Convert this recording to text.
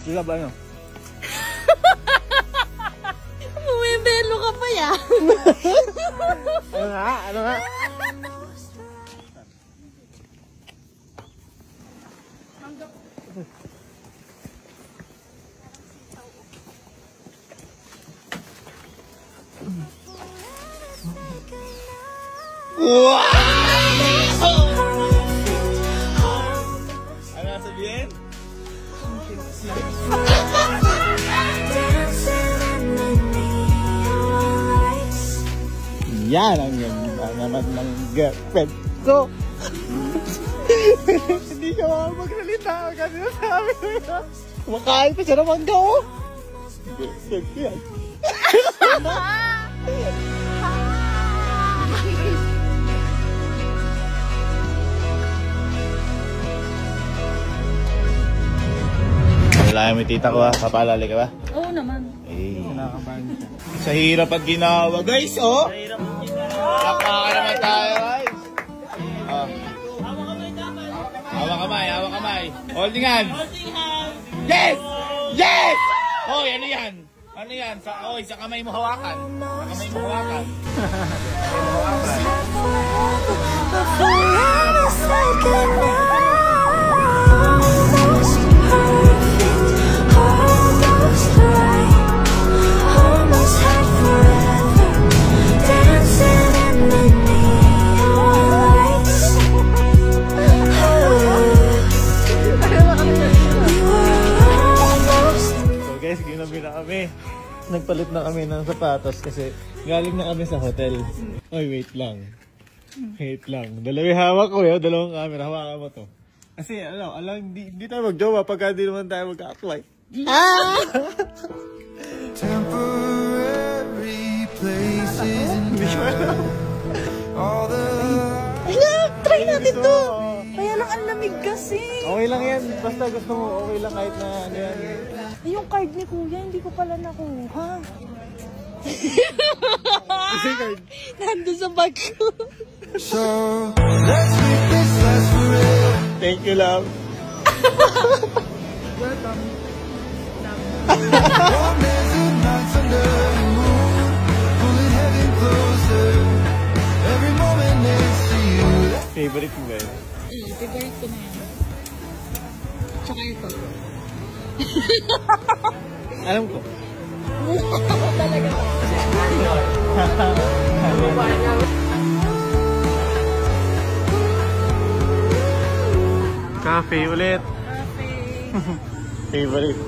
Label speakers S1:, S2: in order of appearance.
S1: Sila ba ano?
S2: Bumibelo ka pa yan.
S1: Ano nga? Ano nga? Wow! Ano sabihin? Yan ang ganda naman ng girlfriend ko. Hindi ka magsalita kasi sabi ko. Kumakain pa siya ng mangga oh. Girlfriend ko yan. Wala yung tita ko ha. Papaalala ka ba?
S2: Oo naman.
S1: Eh. Sa hirap at ginawa guys oh. Lakaka naman tayo guys. Oh. Hawak kamay, hawak kamay. Holding hands. Yes! Yes! Oh, ano yan? Ano yan? Sa kamay mo hawakan. Sa kamay mo hawakan. Ginabi na kami. Nagpalit na kami ng sapatos kasi galing na kami sa hotel. Oy, wait lang. Wait lang. Dalawang hawak ko yun. Dalawang camera. Hawakan mo to. Kasi hindi tayo mag-jowa pagka di naman tayo mag-apply. Ah! Temporary places and
S2: Try natin to. Kaya lang ang lamig kasi.
S1: Okay lang yan. Basta gusto mo, okay lang kahit na ano yan.
S2: Yung card ni Kuya, hindi ko pala nakuha.
S1: Kasi card?
S2: Nandun sa bag ko.
S3: So, let's make this last forever.
S1: Thank you, love.
S2: Welcome.
S3: Warm desert nights under the moon, pulling heaven closer. Every moment next to you.
S1: Favorite mo ba yun?
S2: Favorite ko na yan. Tsaka ito.
S1: Alam ko.
S2: Talaga ba?
S1: Cafe ulit.
S2: Cafe.
S1: Favorite.